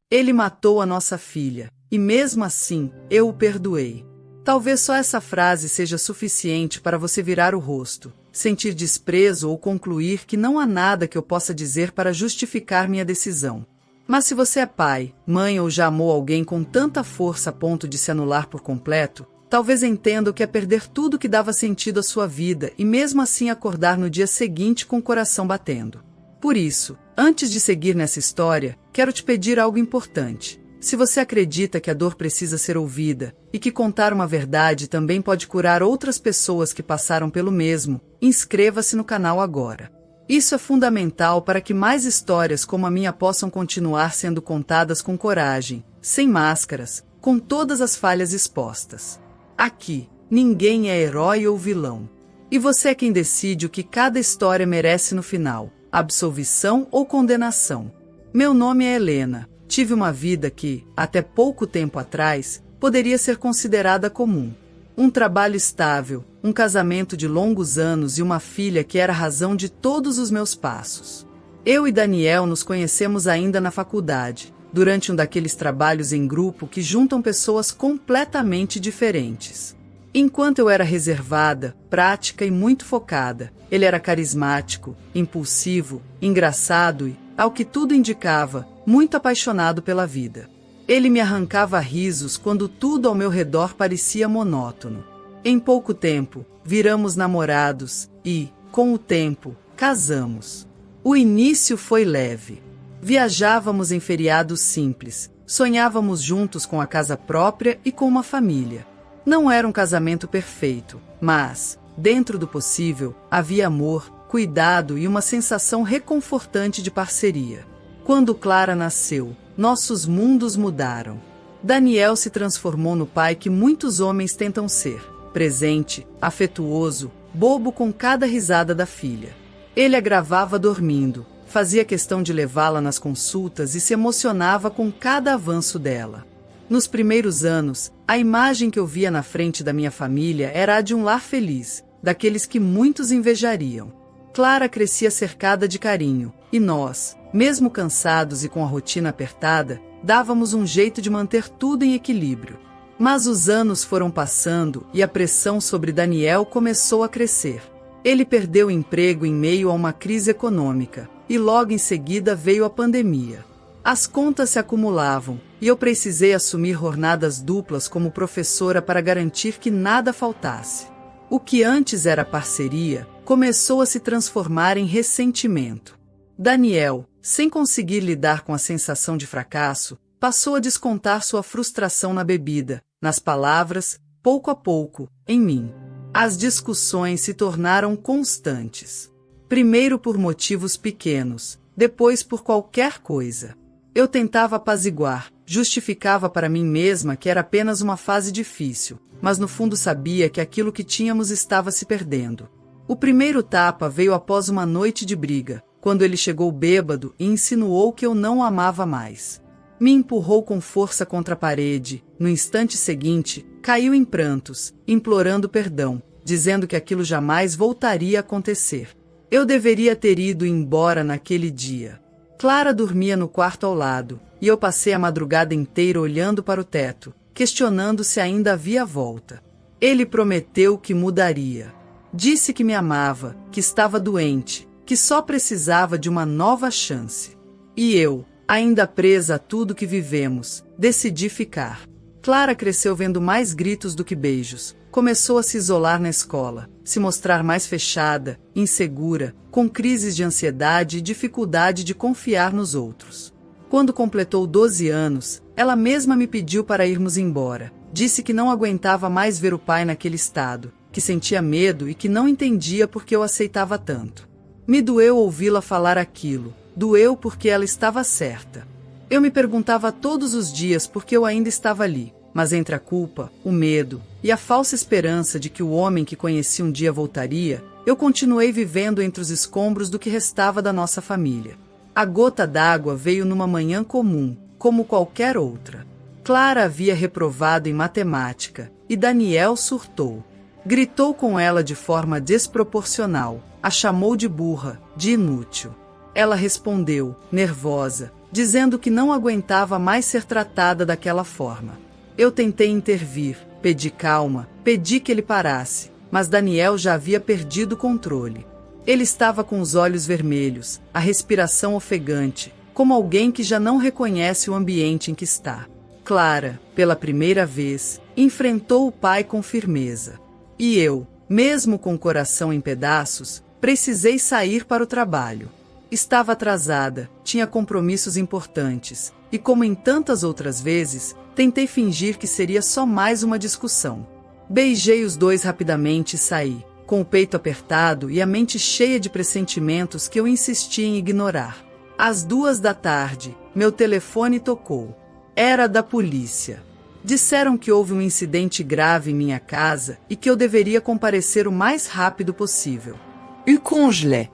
Ele matou a nossa filha, e mesmo assim, eu o perdoei. Talvez só essa frase seja suficiente para você virar o rosto, sentir desprezo ou concluir que não há nada que eu possa dizer para justificar minha decisão. Mas se você é pai, mãe ou já amou alguém com tanta força a ponto de se anular por completo, talvez entenda o que é perder tudo que dava sentido à sua vida e mesmo assim acordar no dia seguinte com o coração batendo. Por isso, antes de seguir nessa história, quero te pedir algo importante. Se você acredita que a dor precisa ser ouvida e que contar uma verdade também pode curar outras pessoas que passaram pelo mesmo, inscreva-se no canal agora. Isso é fundamental para que mais histórias como a minha possam continuar sendo contadas com coragem, sem máscaras, com todas as falhas expostas. Aqui, ninguém é herói ou vilão. E você é quem decide o que cada história merece no final, absolvição ou condenação. Meu nome é Helena. Tive uma vida que, até pouco tempo atrás, poderia ser considerada comum. Um trabalho estável, um casamento de longos anos e uma filha que era a razão de todos os meus passos. Eu e Daniel nos conhecemos ainda na faculdade, durante um daqueles trabalhos em grupo que juntam pessoas completamente diferentes. Enquanto eu era reservada, prática e muito focada, ele era carismático, impulsivo, engraçado e, ao que tudo indicava, muito apaixonado pela vida. Ele me arrancava risos quando tudo ao meu redor parecia monótono. Em pouco tempo, viramos namorados e, com o tempo, casamos. O início foi leve. Viajávamos em feriados simples, sonhávamos juntos com a casa própria e com uma família. Não era um casamento perfeito, mas, dentro do possível, havia amor, cuidado e uma sensação reconfortante de parceria. Quando Clara nasceu, nossos mundos mudaram. Daniel se transformou no pai que muitos homens tentam ser, presente, afetuoso, bobo com cada risada da filha. Ele a gravava dormindo, fazia questão de levá-la nas consultas e se emocionava com cada avanço dela. Nos primeiros anos, a imagem que eu via na frente da minha família era a de um lar feliz, daqueles que muitos invejariam. Clara crescia cercada de carinho, e nós, mesmo cansados e com a rotina apertada, dávamos um jeito de manter tudo em equilíbrio. Mas os anos foram passando e a pressão sobre Daniel começou a crescer. Ele perdeu o emprego em meio a uma crise econômica, e logo em seguida veio a pandemia. As contas se acumulavam, e eu precisei assumir jornadas duplas como professora para garantir que nada faltasse. O que antes era parceria, começou a se transformar em ressentimento. Daniel, sem conseguir lidar com a sensação de fracasso, passou a descontar sua frustração na bebida, nas palavras, pouco a pouco, em mim. As discussões se tornaram constantes. Primeiro por motivos pequenos, depois por qualquer coisa. Eu tentava apaziguar, justificava para mim mesma que era apenas uma fase difícil, mas no fundo sabia que aquilo que tínhamos estava se perdendo. O primeiro tapa veio após uma noite de briga, quando ele chegou bêbado e insinuou que eu não o amava mais. Me empurrou com força contra a parede. No instante seguinte, caiu em prantos, implorando perdão, dizendo que aquilo jamais voltaria a acontecer. Eu deveria ter ido embora naquele dia. Clara dormia no quarto ao lado, e eu passei a madrugada inteira olhando para o teto, questionando se ainda havia volta. Ele prometeu que mudaria. Disse que me amava, que estava doente, que só precisava de uma nova chance. E eu, ainda presa a tudo que vivemos, decidi ficar. Clara cresceu vendo mais gritos do que beijos. Começou a se isolar na escola, se mostrar mais fechada, insegura, com crises de ansiedade e dificuldade de confiar nos outros. Quando completou 12 anos, ela mesma me pediu para irmos embora. Disse que não aguentava mais ver o pai naquele estado, que sentia medo e que não entendia por que eu aceitava tanto. Me doeu ouvi-la falar aquilo, doeu porque ela estava certa. Eu me perguntava todos os dias por que eu ainda estava ali, mas entre a culpa, o medo e a falsa esperança de que o homem que conheci um dia voltaria, eu continuei vivendo entre os escombros do que restava da nossa família. A gota d'água veio numa manhã comum, como qualquer outra. Clara havia reprovado em matemática, e Daniel surtou. Gritou com ela de forma desproporcional, a chamou de burra, de inútil. Ela respondeu, nervosa, dizendo que não aguentava mais ser tratada daquela forma. Eu tentei intervir, pedi calma, pedi que ele parasse, mas Daniel já havia perdido o controle. Ele estava com os olhos vermelhos, a respiração ofegante, como alguém que já não reconhece o ambiente em que está. Clara, pela primeira vez, enfrentou o pai com firmeza. E eu, mesmo com o coração em pedaços, precisei sair para o trabalho. Estava atrasada, tinha compromissos importantes, e como em tantas outras vezes, tentei fingir que seria só mais uma discussão. Beijei os dois rapidamente e saí, com o peito apertado e a mente cheia de pressentimentos que eu insisti em ignorar. Às 2 da tarde, meu telefone tocou. Era da polícia. Disseram que houve um incidente grave em minha casa e que eu deveria comparecer o mais rápido possível. O congelé.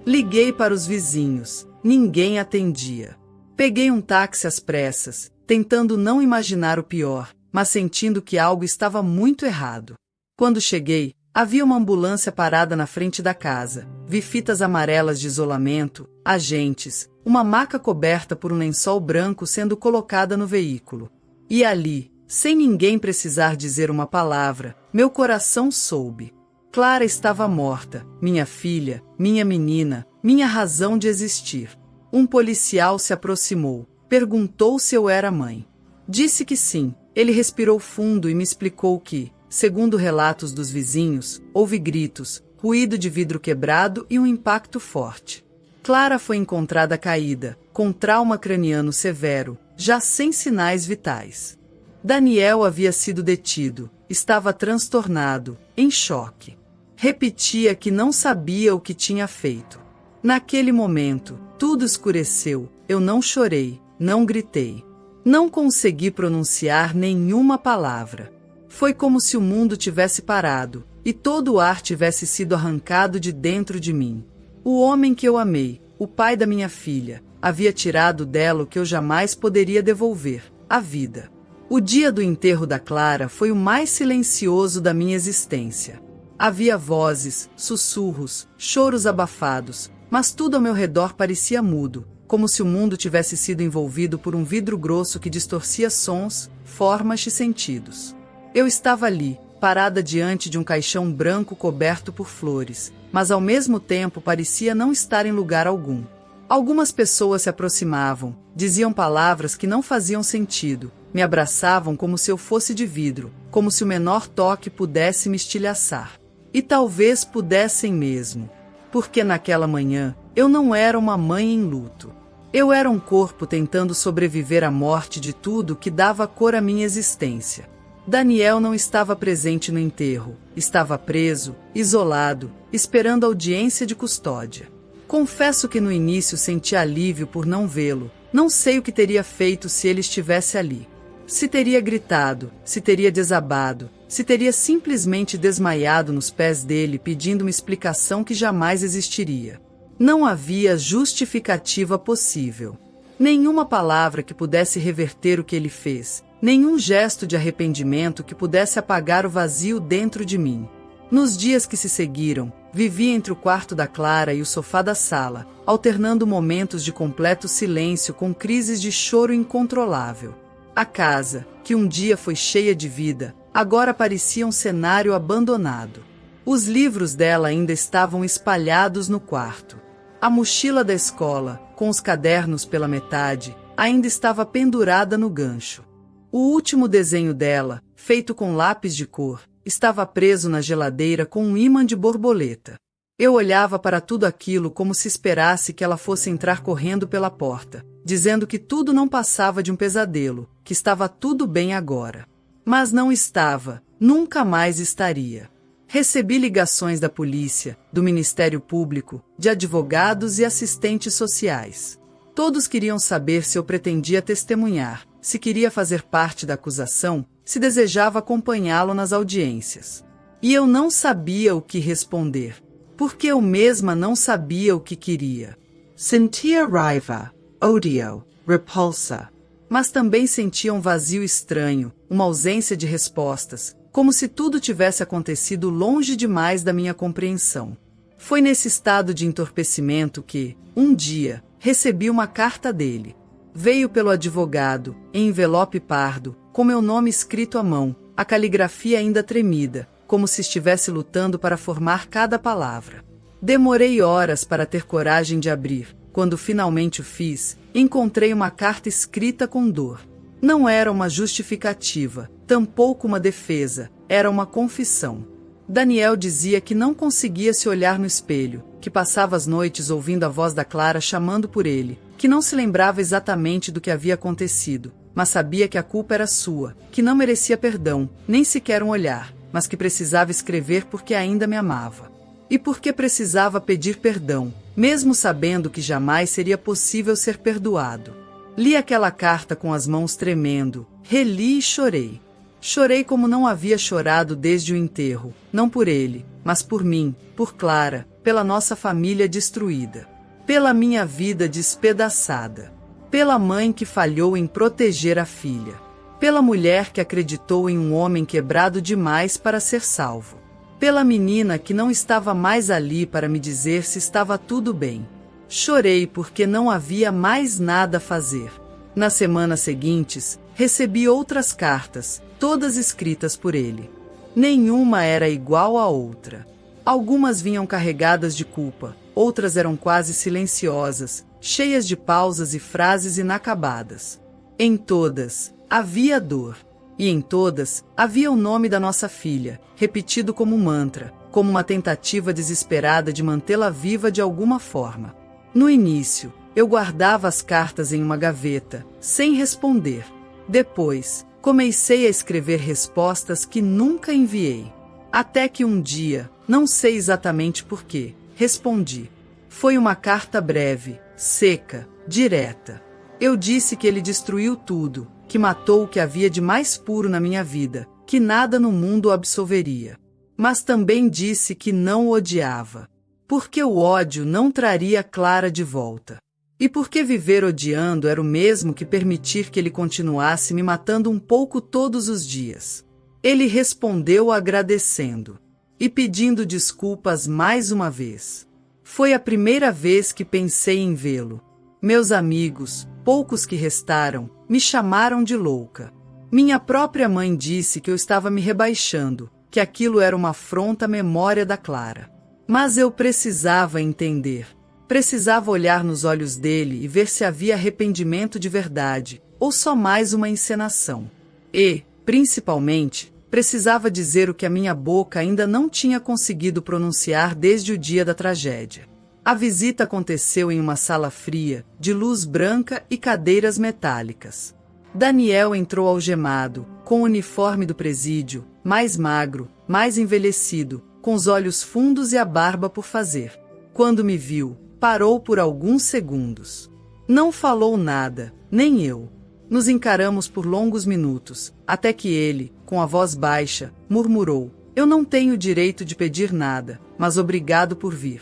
Liguei para os vizinhos. Ninguém atendia. Peguei um táxi às pressas, tentando não imaginar o pior, mas sentindo que algo estava muito errado. Quando cheguei, havia uma ambulância parada na frente da casa. Vi fitas amarelas de isolamento, agentes, uma maca coberta por um lençol branco sendo colocada no veículo. E ali, sem ninguém precisar dizer uma palavra, meu coração soube. Clara estava morta, minha filha, minha menina, minha razão de existir. Um policial se aproximou, perguntou se eu era mãe. Disse que sim. Ele respirou fundo e me explicou que, segundo relatos dos vizinhos, houve gritos, ruído de vidro quebrado e um impacto forte. Clara foi encontrada caída, com trauma craniano severo, já sem sinais vitais. Daniel havia sido detido, estava transtornado, em choque. Repetia que não sabia o que tinha feito. Naquele momento, tudo escureceu, eu não chorei, não gritei. Não consegui pronunciar nenhuma palavra. Foi como se o mundo tivesse parado, e todo o ar tivesse sido arrancado de dentro de mim. O homem que eu amei, o pai da minha filha, havia tirado dela o que eu jamais poderia devolver, a vida. O dia do enterro da Clara foi o mais silencioso da minha existência. Havia vozes, sussurros, choros abafados, mas tudo ao meu redor parecia mudo, como se o mundo tivesse sido envolvido por um vidro grosso que distorcia sons, formas e sentidos. Eu estava ali, parada diante de um caixão branco coberto por flores, mas ao mesmo tempo parecia não estar em lugar algum. Algumas pessoas se aproximavam, diziam palavras que não faziam sentido, me abraçavam como se eu fosse de vidro, como se o menor toque pudesse me estilhaçar. E talvez pudessem mesmo, porque naquela manhã eu não era uma mãe em luto. Eu era um corpo tentando sobreviver à morte de tudo que dava cor à minha existência. Daniel não estava presente no enterro, estava preso, isolado, esperando audiência de custódia. Confesso que no início senti alívio por não vê-lo, não sei o que teria feito se ele estivesse ali. Se teria gritado, se teria desabado, se teria simplesmente desmaiado nos pés dele pedindo uma explicação que jamais existiria. Não havia justificativa possível. Nenhuma palavra que pudesse reverter o que ele fez, nenhum gesto de arrependimento que pudesse apagar o vazio dentro de mim. Nos dias que se seguiram, vivi entre o quarto da Clara e o sofá da sala, alternando momentos de completo silêncio com crises de choro incontrolável. A casa, que um dia foi cheia de vida, agora parecia um cenário abandonado. Os livros dela ainda estavam espalhados no quarto. A mochila da escola, com os cadernos pela metade, ainda estava pendurada no gancho. O último desenho dela, feito com lápis de cor, estava preso na geladeira com um ímã de borboleta. Eu olhava para tudo aquilo como se esperasse que ela fosse entrar correndo pela porta, dizendo que tudo não passava de um pesadelo, que estava tudo bem agora. Mas não estava, nunca mais estaria. Recebi ligações da polícia, do Ministério Público, de advogados e assistentes sociais. Todos queriam saber se eu pretendia testemunhar, se queria fazer parte da acusação, se desejava acompanhá-lo nas audiências. E eu não sabia o que responder, porque eu mesma não sabia o que queria. Sentia raiva, ódio, repulsa. Mas também sentia um vazio estranho, uma ausência de respostas, como se tudo tivesse acontecido longe demais da minha compreensão. Foi nesse estado de entorpecimento que, um dia, recebi uma carta dele. Veio pelo advogado, em envelope pardo, com meu nome escrito à mão, a caligrafia ainda tremida, como se estivesse lutando para formar cada palavra. Demorei horas para ter coragem de abrir. Quando finalmente o fiz, encontrei uma carta escrita com dor. Não era uma justificativa, tampouco uma defesa, era uma confissão. Daniel dizia que não conseguia se olhar no espelho, que passava as noites ouvindo a voz da Clara chamando por ele, que não se lembrava exatamente do que havia acontecido, mas sabia que a culpa era sua, que não merecia perdão, nem sequer um olhar, mas que precisava escrever porque ainda me amava. E porque precisava pedir perdão, mesmo sabendo que jamais seria possível ser perdoado. Li aquela carta com as mãos tremendo, reli e chorei. Chorei como não havia chorado desde o enterro, não por ele, mas por mim, por Clara, pela nossa família destruída, pela minha vida despedaçada, pela mãe que falhou em proteger a filha, pela mulher que acreditou em um homem quebrado demais para ser salvo, pela menina que não estava mais ali para me dizer se estava tudo bem. Chorei porque não havia mais nada a fazer. Nas semanas seguintes, recebi outras cartas, todas escritas por ele. Nenhuma era igual à outra. Algumas vinham carregadas de culpa, outras eram quase silenciosas, cheias de pausas e frases inacabadas. Em todas, havia dor. E em todas, havia o nome da nossa filha, repetido como um mantra, como uma tentativa desesperada de mantê-la viva de alguma forma. No início, eu guardava as cartas em uma gaveta, sem responder. Depois, comecei a escrever respostas que nunca enviei. Até que um dia, não sei exatamente porquê, respondi. Foi uma carta breve, seca, direta. Eu disse que ele destruiu tudo, que matou o que havia de mais puro na minha vida, que nada no mundo o absolveria. Mas também disse que não o odiava, porque o ódio não traria Clara de volta. E porque viver odiando era o mesmo que permitir que ele continuasse me matando um pouco todos os dias. Ele respondeu agradecendo e pedindo desculpas mais uma vez. Foi a primeira vez que pensei em vê-lo. Meus amigos, poucos que restaram, me chamaram de louca. Minha própria mãe disse que eu estava me rebaixando, que aquilo era uma afronta à memória da Clara. Mas eu precisava entender. Precisava olhar nos olhos dele e ver se havia arrependimento de verdade, ou só mais uma encenação. E, principalmente, precisava dizer o que a minha boca ainda não tinha conseguido pronunciar desde o dia da tragédia. A visita aconteceu em uma sala fria, de luz branca e cadeiras metálicas. Daniel entrou algemado, com o uniforme do presídio, mais magro, mais envelhecido, com os olhos fundos e a barba por fazer. Quando me viu, parou por alguns segundos. Não falou nada, nem eu. Nos encaramos por longos minutos, até que ele, com a voz baixa, murmurou: "Eu não tenho direito de pedir nada, mas obrigado por vir."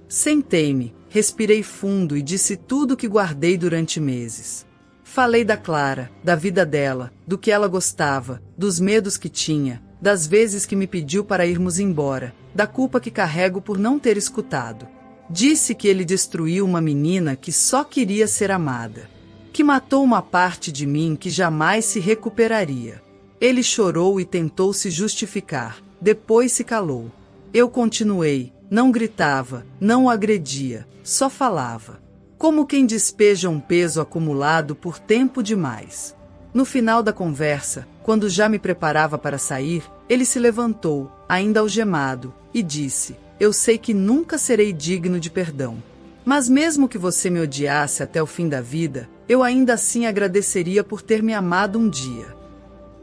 Sentei-me, respirei fundo e disse tudo o que guardei durante meses. Falei da Clara, da vida dela, do que ela gostava, dos medos que tinha, das vezes que me pediu para irmos embora, da culpa que carrego por não ter escutado. Disse que ele destruiu uma menina que só queria ser amada, que matou uma parte de mim que jamais se recuperaria. Ele chorou e tentou se justificar, depois se calou. Eu continuei, não gritava, não o agredia, só falava. Como quem despeja um peso acumulado por tempo demais. No final da conversa, quando já me preparava para sair, ele se levantou, ainda algemado, e disse: "Eu sei que nunca serei digno de perdão. Mas mesmo que você me odiasse até o fim da vida, eu ainda assim agradeceria por ter me amado um dia."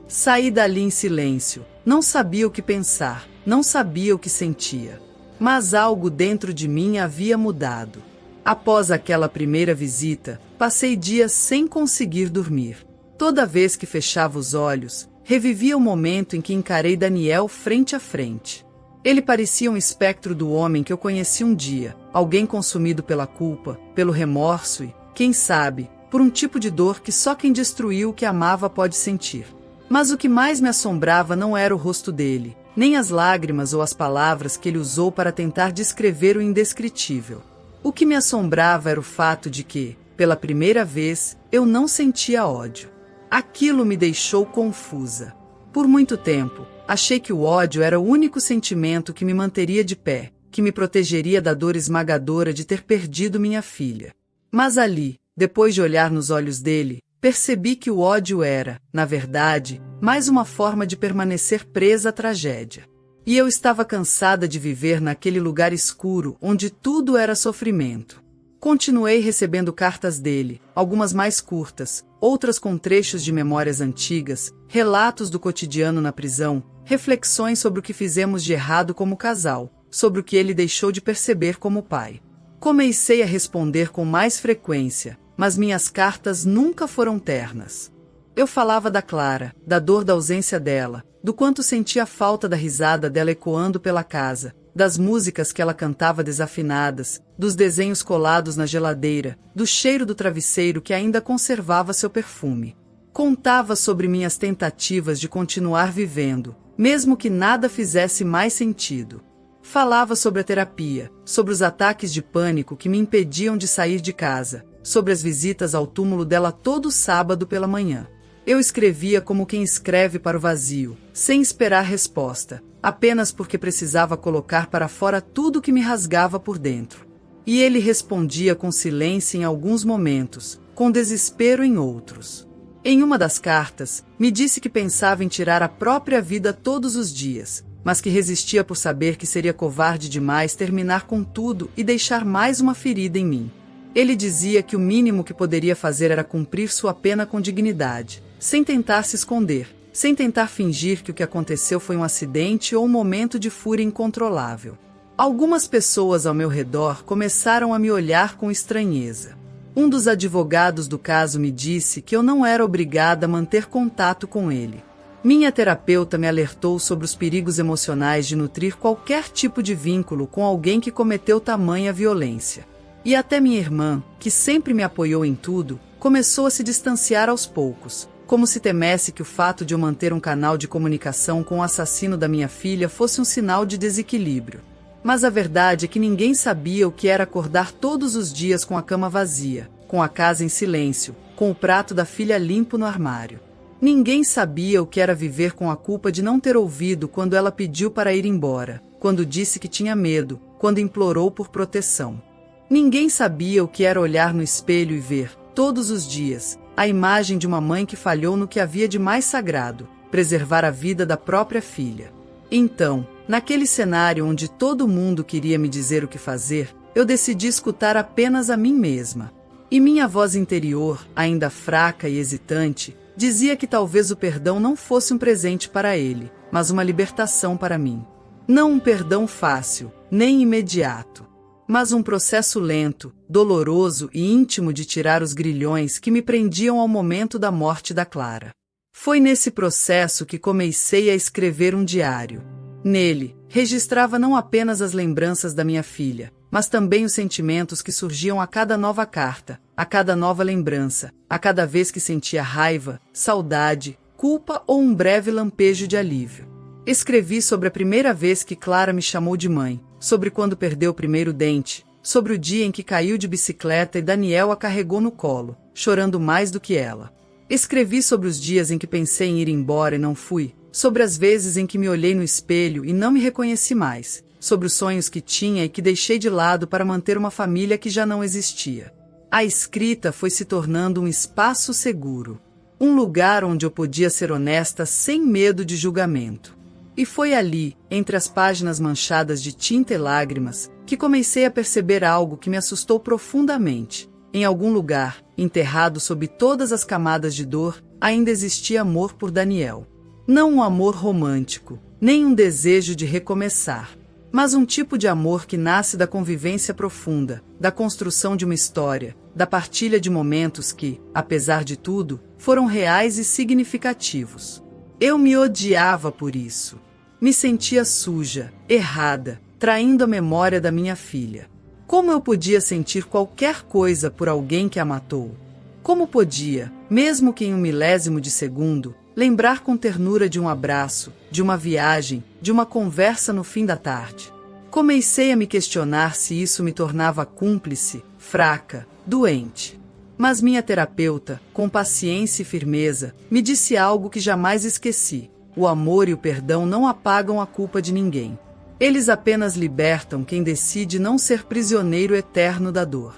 Saí dali em silêncio, não sabia o que pensar, não sabia o que sentia. Mas algo dentro de mim havia mudado. Após aquela primeira visita, passei dias sem conseguir dormir. Toda vez que fechava os olhos, revivia o momento em que encarei Daniel frente a frente. Ele parecia um espectro do homem que eu conheci um dia, alguém consumido pela culpa, pelo remorso e, quem sabe, por um tipo de dor que só quem destruiu o que amava pode sentir. Mas o que mais me assombrava não era o rosto dele, nem as lágrimas ou as palavras que ele usou para tentar descrever o indescritível. O que me assombrava era o fato de que, pela primeira vez, eu não sentia ódio. Aquilo me deixou confusa. Por muito tempo, achei que o ódio era o único sentimento que me manteria de pé, que me protegeria da dor esmagadora de ter perdido minha filha. Mas ali, depois de olhar nos olhos dele, percebi que o ódio era, na verdade, mais uma forma de permanecer presa à tragédia. E eu estava cansada de viver naquele lugar escuro onde tudo era sofrimento. Continuei recebendo cartas dele, algumas mais curtas, outras com trechos de memórias antigas, relatos do cotidiano na prisão, reflexões sobre o que fizemos de errado como casal, sobre o que ele deixou de perceber como pai. Comecei a responder com mais frequência, mas minhas cartas nunca foram ternas. Eu falava da Clara, da dor da ausência dela, do quanto sentia falta da risada dela ecoando pela casa, das músicas que ela cantava desafinadas, dos desenhos colados na geladeira, do cheiro do travesseiro que ainda conservava seu perfume. Contava sobre minhas tentativas de continuar vivendo, mesmo que nada fizesse mais sentido. Falava sobre a terapia, sobre os ataques de pânico que me impediam de sair de casa, sobre as visitas ao túmulo dela todo sábado pela manhã. Eu escrevia como quem escreve para o vazio, sem esperar resposta, apenas porque precisava colocar para fora tudo que me rasgava por dentro. E ele respondia com silêncio em alguns momentos, com desespero em outros. Em uma das cartas, me disse que pensava em tirar a própria vida todos os dias, mas que resistia por saber que seria covarde demais terminar com tudo e deixar mais uma ferida em mim. Ele dizia que o mínimo que poderia fazer era cumprir sua pena com dignidade, sem tentar se esconder, sem tentar fingir que o que aconteceu foi um acidente ou um momento de fúria incontrolável. Algumas pessoas ao meu redor começaram a me olhar com estranheza. Um dos advogados do caso me disse que eu não era obrigada a manter contato com ele. Minha terapeuta me alertou sobre os perigos emocionais de nutrir qualquer tipo de vínculo com alguém que cometeu tamanha violência. E até minha irmã, que sempre me apoiou em tudo, começou a se distanciar aos poucos, como se temesse que o fato de eu manter um canal de comunicação com o assassino da minha filha fosse um sinal de desequilíbrio. Mas a verdade é que ninguém sabia o que era acordar todos os dias com a cama vazia, com a casa em silêncio, com o prato da filha limpo no armário. Ninguém sabia o que era viver com a culpa de não ter ouvido quando ela pediu para ir embora, quando disse que tinha medo, quando implorou por proteção. Ninguém sabia o que era olhar no espelho e ver, todos os dias, a imagem de uma mãe que falhou no que havia de mais sagrado, preservar a vida da própria filha. Então, naquele cenário onde todo mundo queria me dizer o que fazer, eu decidi escutar apenas a mim mesma. E minha voz interior, ainda fraca e hesitante, dizia que talvez o perdão não fosse um presente para ele, mas uma libertação para mim. Não um perdão fácil, nem imediato, mas um processo lento, doloroso e íntimo de tirar os grilhões que me prendiam ao momento da morte da Clara. Foi nesse processo que comecei a escrever um diário. Nele, registrava não apenas as lembranças da minha filha, mas também os sentimentos que surgiam a cada nova carta, a cada nova lembrança, a cada vez que sentia raiva, saudade, culpa ou um breve lampejo de alívio. Escrevi sobre a primeira vez que Clara me chamou de mãe, sobre quando perdeu o primeiro dente, sobre o dia em que caiu de bicicleta e Daniel a carregou no colo, chorando mais do que ela. Escrevi sobre os dias em que pensei em ir embora e não fui, sobre as vezes em que me olhei no espelho e não me reconheci mais, sobre os sonhos que tinha e que deixei de lado para manter uma família que já não existia. A escrita foi se tornando um espaço seguro, um lugar onde eu podia ser honesta sem medo de julgamento. E foi ali, entre as páginas manchadas de tinta e lágrimas, que comecei a perceber algo que me assustou profundamente. Em algum lugar, enterrado sob todas as camadas de dor, ainda existia amor por Daniel. Não um amor romântico, nem um desejo de recomeçar, mas um tipo de amor que nasce da convivência profunda, da construção de uma história, da partilha de momentos que, apesar de tudo, foram reais e significativos. Eu me odiava por isso. Me sentia suja, errada, traindo a memória da minha filha. Como eu podia sentir qualquer coisa por alguém que a matou? Como podia, mesmo que em um milésimo de segundo, lembrar com ternura de um abraço, de uma viagem, de uma conversa no fim da tarde? Comecei a me questionar se isso me tornava cúmplice, fraca, doente. Mas minha terapeuta, com paciência e firmeza, me disse algo que jamais esqueci: o amor e o perdão não apagam a culpa de ninguém. Eles apenas libertam quem decide não ser prisioneiro eterno da dor.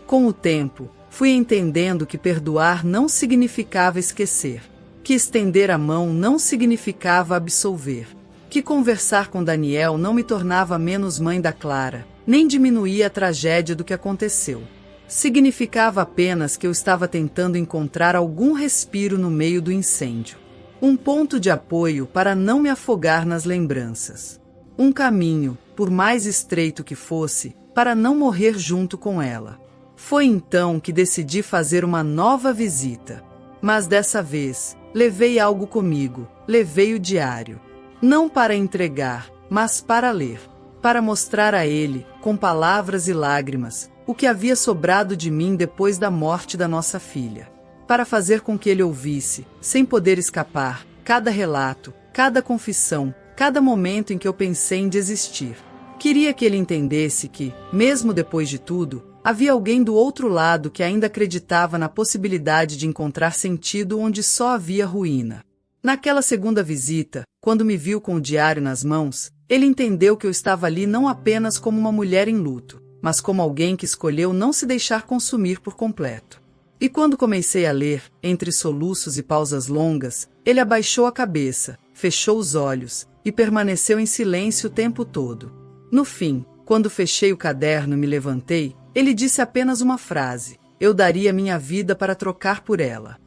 Com o tempo, fui entendendo que perdoar não significava esquecer, que estender a mão não significava absolver, que conversar com Daniel não me tornava menos mãe da Clara, nem diminuía a tragédia do que aconteceu. Significava apenas que eu estava tentando encontrar algum respiro no meio do incêndio. Um ponto de apoio para não me afogar nas lembranças. Um caminho, por mais estreito que fosse, para não morrer junto com ela. Foi então que decidi fazer uma nova visita. Mas dessa vez, levei algo comigo, levei o diário. Não para entregar, mas para ler. Para mostrar a ele, com palavras e lágrimas, o que havia sobrado de mim depois da morte da nossa filha. Para fazer com que ele ouvisse, sem poder escapar, cada relato, cada confissão, cada momento em que eu pensei em desistir. Queria que ele entendesse que, mesmo depois de tudo, havia alguém do outro lado que ainda acreditava na possibilidade de encontrar sentido onde só havia ruína. Naquela segunda visita, quando me viu com o diário nas mãos, ele entendeu que eu estava ali não apenas como uma mulher em luto, mas como alguém que escolheu não se deixar consumir por completo. E quando comecei a ler, entre soluços e pausas longas, ele abaixou a cabeça, fechou os olhos e permaneceu em silêncio o tempo todo. No fim, quando fechei o caderno e me levantei, ele disse apenas uma frase: eu daria minha vida para trocar por ela.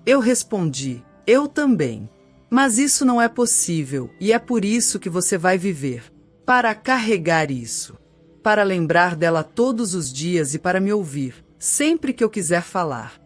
Eu respondi: eu também. Mas isso não é possível, e é por isso que você vai viver. Para carregar isso. Para lembrar dela todos os dias e para me ouvir, sempre que eu quiser falar.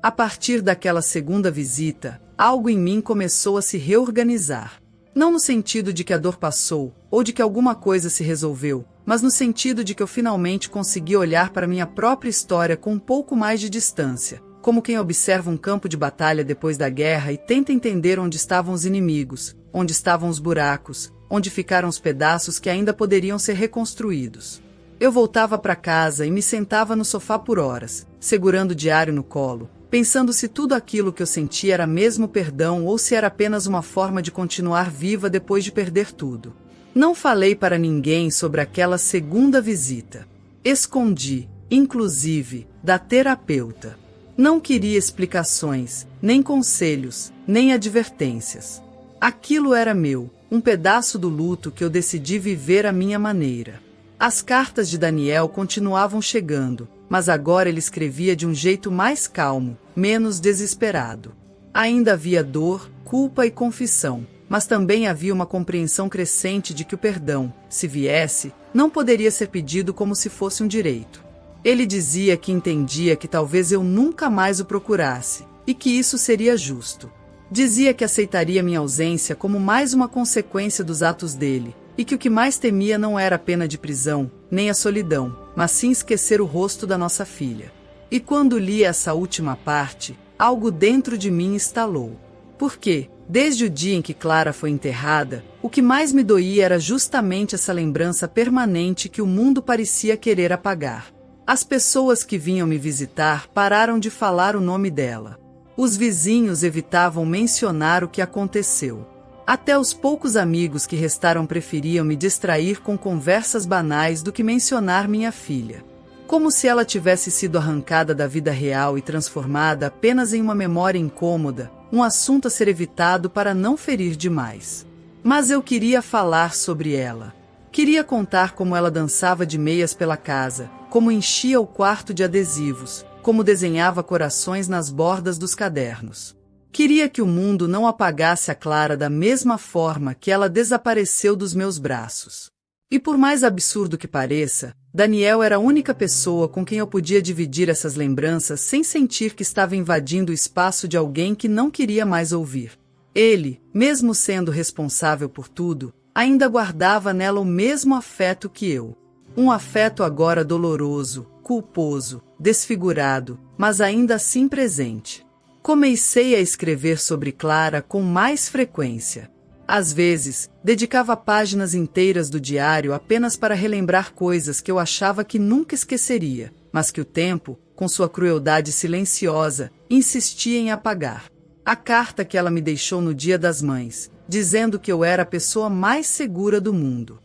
A partir daquela segunda visita, algo em mim começou a se reorganizar. Não no sentido de que a dor passou, ou de que alguma coisa se resolveu, mas no sentido de que eu finalmente consegui olhar para minha própria história com um pouco mais de distância, como quem observa um campo de batalha depois da guerra e tenta entender onde estavam os inimigos, onde estavam os buracos, onde ficaram os pedaços que ainda poderiam ser reconstruídos. Eu voltava para casa e me sentava no sofá por horas, segurando o diário no colo, pensando se tudo aquilo que eu sentia era mesmo perdão ou se era apenas uma forma de continuar viva depois de perder tudo. Não falei para ninguém sobre aquela segunda visita. Escondi, inclusive, da terapeuta. Não queria explicações, nem conselhos, nem advertências. Aquilo era meu, um pedaço do luto que eu decidi viver à minha maneira. As cartas de Daniel continuavam chegando, mas agora ele escrevia de um jeito mais calmo, menos desesperado. Ainda havia dor, culpa e confissão, mas também havia uma compreensão crescente de que o perdão, se viesse, não poderia ser pedido como se fosse um direito. Ele dizia que entendia que talvez eu nunca mais o procurasse, e que isso seria justo. Dizia que aceitaria minha ausência como mais uma consequência dos atos dele, e que o que mais temia não era a pena de prisão, nem a solidão, mas sim esquecer o rosto da nossa filha. E quando li essa última parte, algo dentro de mim estalou. Porque, desde o dia em que Clara foi enterrada, o que mais me doía era justamente essa lembrança permanente que o mundo parecia querer apagar. As pessoas que vinham me visitar pararam de falar o nome dela. Os vizinhos evitavam mencionar o que aconteceu. Até os poucos amigos que restaram preferiam me distrair com conversas banais do que mencionar minha filha. Como se ela tivesse sido arrancada da vida real e transformada apenas em uma memória incômoda, um assunto a ser evitado para não ferir demais. Mas eu queria falar sobre ela. Queria contar como ela dançava de meias pela casa, como enchia o quarto de adesivos, como desenhava corações nas bordas dos cadernos. Queria que o mundo não apagasse a Clara da mesma forma que ela desapareceu dos meus braços. E por mais absurdo que pareça, Daniel era a única pessoa com quem eu podia dividir essas lembranças sem sentir que estava invadindo o espaço de alguém que não queria mais ouvir. Ele, mesmo sendo responsável por tudo, ainda guardava nela o mesmo afeto que eu. Um afeto agora doloroso, culposo, desfigurado, mas ainda assim presente. Comecei a escrever sobre Clara com mais frequência. Às vezes, dedicava páginas inteiras do diário apenas para relembrar coisas que eu achava que nunca esqueceria, mas que o tempo, com sua crueldade silenciosa, insistia em apagar a carta que ela me deixou no Dia das Mães, dizendo que eu era a pessoa mais segura do mundo.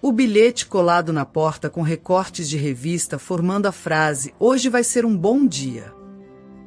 O bilhete colado na porta com recortes de revista formando a frase "Hoje vai ser um bom dia".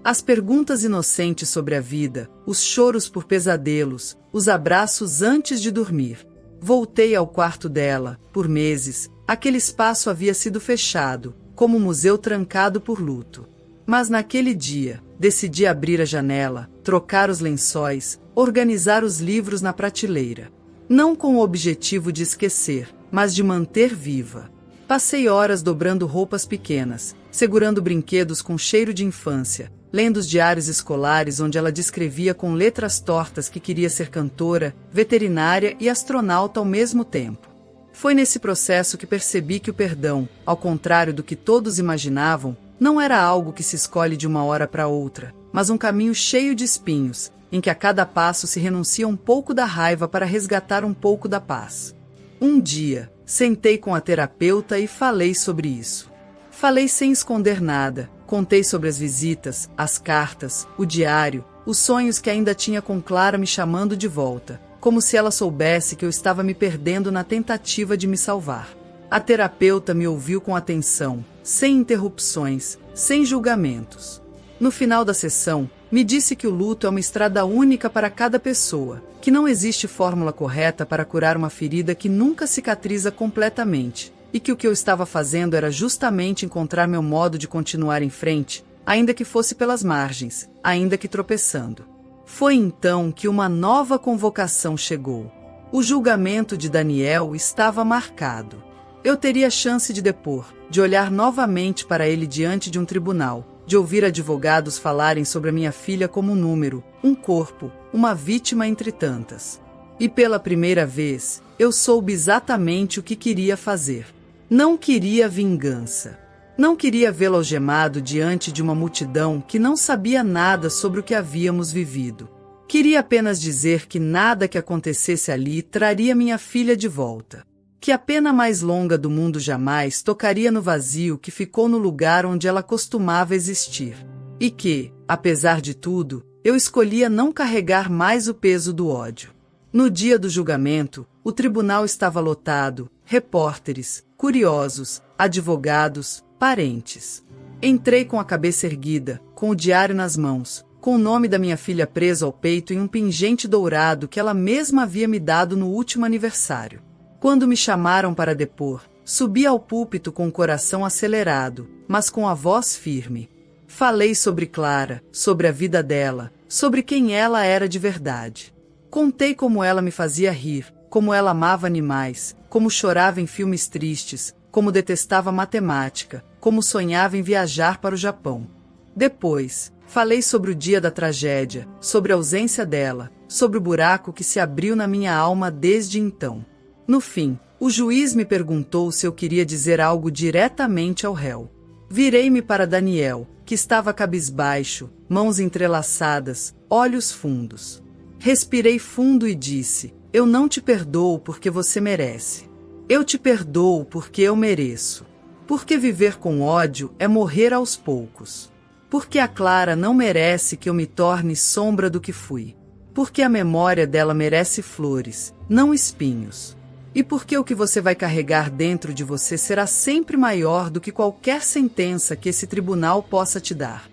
As perguntas inocentes sobre a vida, os choros por pesadelos, os abraços antes de dormir. Voltei ao quarto dela. Por meses, aquele espaço havia sido fechado, como um museu trancado por luto. Mas naquele dia, decidi abrir a janela, trocar os lençóis, organizar os livros na prateleira. Não com o objetivo de esquecer, mas de manter viva. Passei horas dobrando roupas pequenas, segurando brinquedos com cheiro de infância, lendo os diários escolares onde ela descrevia com letras tortas que queria ser cantora, veterinária e astronauta ao mesmo tempo. Foi nesse processo que percebi que o perdão, ao contrário do que todos imaginavam, não era algo que se escolhe de uma hora para outra, mas um caminho cheio de espinhos, em que a cada passo se renuncia um pouco da raiva para resgatar um pouco da paz. Um dia, sentei com a terapeuta e falei sobre isso. Falei sem esconder nada, contei sobre as visitas, as cartas, o diário, os sonhos que ainda tinha com Clara me chamando de volta, como se ela soubesse que eu estava me perdendo na tentativa de me salvar. A terapeuta me ouviu com atenção, sem interrupções, sem julgamentos. No final da sessão, me disse que o luto é uma estrada única para cada pessoa, que não existe fórmula correta para curar uma ferida que nunca cicatriza completamente, e que o que eu estava fazendo era justamente encontrar meu modo de continuar em frente, ainda que fosse pelas margens, ainda que tropeçando. Foi então que uma nova convocação chegou. O julgamento de Daniel estava marcado. Eu teria chance de depor, de olhar novamente para ele diante de um tribunal, de ouvir advogados falarem sobre a minha filha como um número, um corpo, uma vítima entre tantas. E pela primeira vez, eu soube exatamente o que queria fazer. Não queria vingança. Não queria vê-lo algemado diante de uma multidão que não sabia nada sobre o que havíamos vivido. Queria apenas dizer que nada que acontecesse ali traria minha filha de volta. Que a pena mais longa do mundo jamais tocaria no vazio que ficou no lugar onde ela costumava existir. E que, apesar de tudo, eu escolhia não carregar mais o peso do ódio. No dia do julgamento, o tribunal estava lotado, repórteres, curiosos, advogados, parentes. Entrei com a cabeça erguida, com o diário nas mãos, com o nome da minha filha preso ao peito em um pingente dourado que ela mesma havia me dado no último aniversário. Quando me chamaram para depor, subi ao púlpito com o coração acelerado, mas com a voz firme. Falei sobre Clara, sobre a vida dela, sobre quem ela era de verdade. Contei como ela me fazia rir, como ela amava animais, como chorava em filmes tristes, como detestava matemática, como sonhava em viajar para o Japão. Depois, falei sobre o dia da tragédia, sobre a ausência dela, sobre o buraco que se abriu na minha alma desde então. No fim, o juiz me perguntou se eu queria dizer algo diretamente ao réu. Virei-me para Daniel, que estava cabisbaixo, mãos entrelaçadas, olhos fundos. Respirei fundo e disse: "Eu não te perdoo porque você merece. Eu te perdoo porque eu mereço. Porque viver com ódio é morrer aos poucos. Porque a Clara não merece que eu me torne sombra do que fui. Porque a memória dela merece flores, não espinhos. E porque o que você vai carregar dentro de você será sempre maior do que qualquer sentença que esse tribunal possa te dar."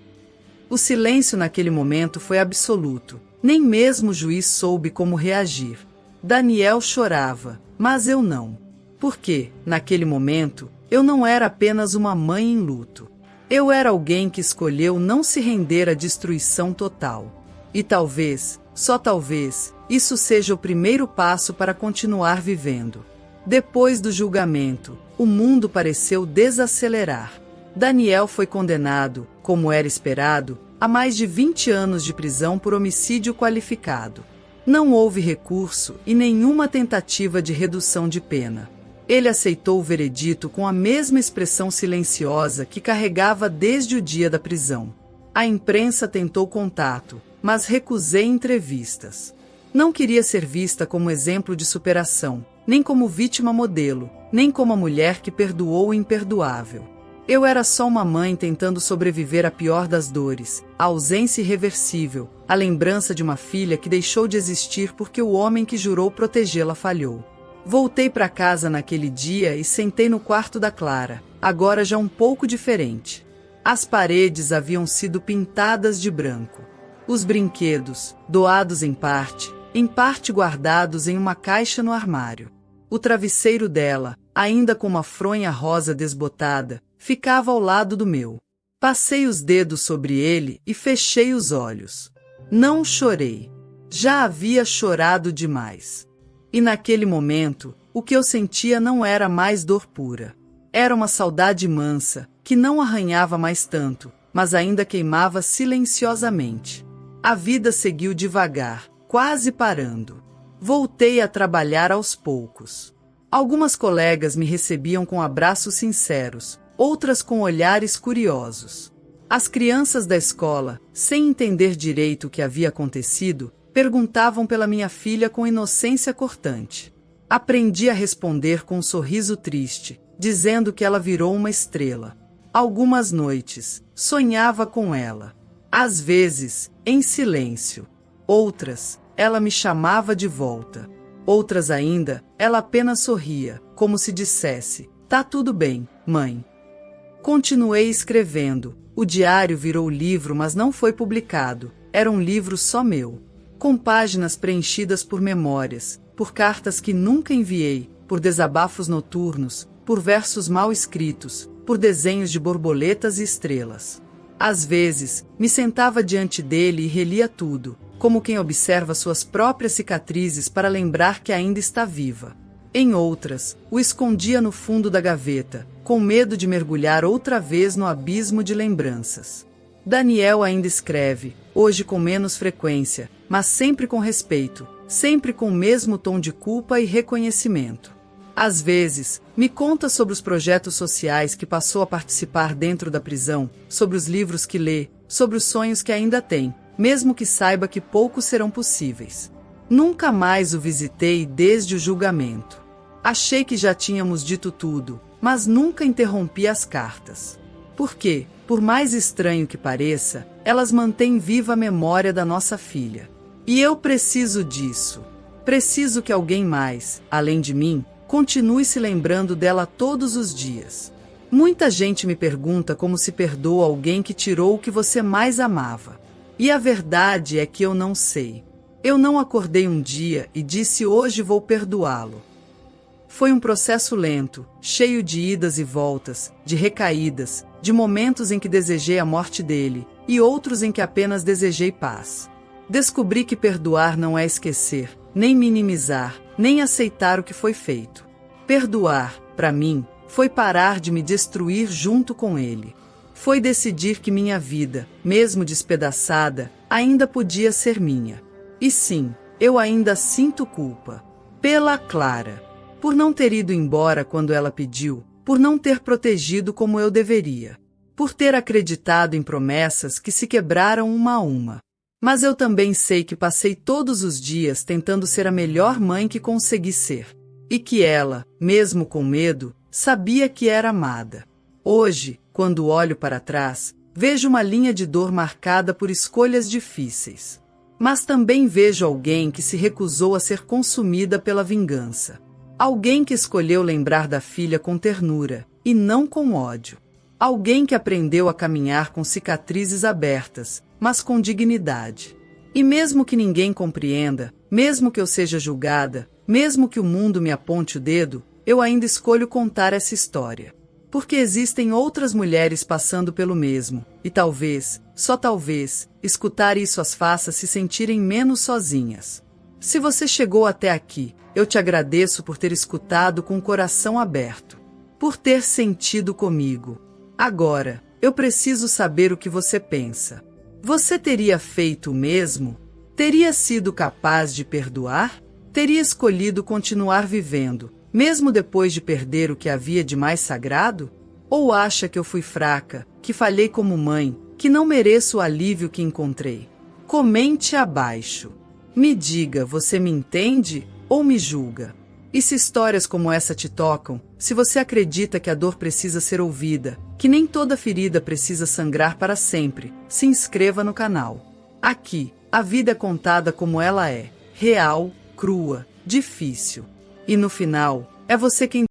O silêncio naquele momento foi absoluto. Nem mesmo o juiz soube como reagir. Daniel chorava, mas eu não. Porque, naquele momento, eu não era apenas uma mãe em luto. Eu era alguém que escolheu não se render à destruição total. E talvez, só talvez, isso seja o primeiro passo para continuar vivendo. Depois do julgamento, o mundo pareceu desacelerar. Daniel foi condenado, como era esperado, a mais de 20 anos de prisão por homicídio qualificado. Não houve recurso e nenhuma tentativa de redução de pena. Ele aceitou o veredito com a mesma expressão silenciosa que carregava desde o dia da prisão. A imprensa tentou contato, mas recusei entrevistas. Não queria ser vista como exemplo de superação, nem como vítima modelo, nem como a mulher que perdoou o imperdoável. Eu era só uma mãe tentando sobreviver à pior das dores, a ausência irreversível, a lembrança de uma filha que deixou de existir porque o homem que jurou protegê-la falhou. Voltei para casa naquele dia e sentei no quarto da Clara, agora já um pouco diferente. As paredes haviam sido pintadas de branco. Os brinquedos, doados em parte guardados em uma caixa no armário. O travesseiro dela, ainda com uma fronha rosa desbotada, ficava ao lado do meu. Passei os dedos sobre ele e fechei os olhos. Não chorei. Já havia chorado demais. E naquele momento, o que eu sentia não era mais dor pura. Era uma saudade mansa, que não arranhava mais tanto, mas ainda queimava silenciosamente. A vida seguiu devagar, quase parando. Voltei a trabalhar aos poucos. Algumas colegas me recebiam com abraços sinceros, outras com olhares curiosos. As crianças da escola, sem entender direito o que havia acontecido, perguntavam pela minha filha com inocência cortante. Aprendi a responder com um sorriso triste, dizendo que ela virou uma estrela. Algumas noites, sonhava com ela. Às vezes, em silêncio. Outras, ela me chamava de volta. Outras ainda, ela apenas sorria, como se dissesse: "Tá tudo bem, mãe." Continuei escrevendo. O diário virou livro, mas não foi publicado. Era um livro só meu. Com páginas preenchidas por memórias, por cartas que nunca enviei, por desabafos noturnos, por versos mal escritos, por desenhos de borboletas e estrelas. Às vezes, me sentava diante dele e relia tudo, como quem observa suas próprias cicatrizes para lembrar que ainda está viva. Em outras, o escondia no fundo da gaveta, com medo de mergulhar outra vez no abismo de lembranças. Daniel ainda escreve, hoje com menos frequência, mas sempre com respeito, sempre com o mesmo tom de culpa e reconhecimento. Às vezes, me conta sobre os projetos sociais que passou a participar dentro da prisão, sobre os livros que lê, sobre os sonhos que ainda tem, mesmo que saiba que poucos serão possíveis. Nunca mais o visitei desde o julgamento. Achei que já tínhamos dito tudo, mas nunca interrompi as cartas. Porque, por mais estranho que pareça, elas mantêm viva a memória da nossa filha. E eu preciso disso. Preciso que alguém mais, além de mim, continue se lembrando dela todos os dias. Muita gente me pergunta como se perdoa alguém que tirou o que você mais amava. E a verdade é que eu não sei. Eu não acordei um dia e disse: "Hoje vou perdoá-lo." Foi um processo lento, cheio de idas e voltas, de recaídas, de momentos em que desejei a morte dele, e outros em que apenas desejei paz. Descobri que perdoar não é esquecer, nem minimizar, nem aceitar o que foi feito. Perdoar, para mim, foi parar de me destruir junto com ele. Foi decidir que minha vida, mesmo despedaçada, ainda podia ser minha. E sim, eu ainda sinto culpa. Pela Clara. Por não ter ido embora quando ela pediu, por não ter protegido como eu deveria. Por ter acreditado em promessas que se quebraram uma a uma. Mas eu também sei que passei todos os dias tentando ser a melhor mãe que consegui ser. E que ela, mesmo com medo, sabia que era amada. Hoje, quando olho para trás, vejo uma linha de dor marcada por escolhas difíceis. Mas também vejo alguém que se recusou a ser consumida pela vingança. Alguém que escolheu lembrar da filha com ternura, e não com ódio. Alguém que aprendeu a caminhar com cicatrizes abertas, mas com dignidade. E mesmo que ninguém compreenda, mesmo que eu seja julgada, mesmo que o mundo me aponte o dedo, eu ainda escolho contar essa história. Porque existem outras mulheres passando pelo mesmo, e talvez, só talvez, escutar isso as faça se sentirem menos sozinhas. Se você chegou até aqui, eu te agradeço por ter escutado com o coração aberto. Por ter sentido comigo. Agora, eu preciso saber o que você pensa. Você teria feito o mesmo? Teria sido capaz de perdoar? Teria escolhido continuar vivendo, mesmo depois de perder o que havia de mais sagrado? Ou acha que eu fui fraca, que falhei como mãe, que não mereço o alívio que encontrei? Comente abaixo. Me diga, você me entende ou me julga? E se histórias como essa te tocam, se você acredita que a dor precisa ser ouvida, que nem toda ferida precisa sangrar para sempre, se inscreva no canal. Aqui, a vida é contada como ela é, real, crua, difícil. E no final, é você quem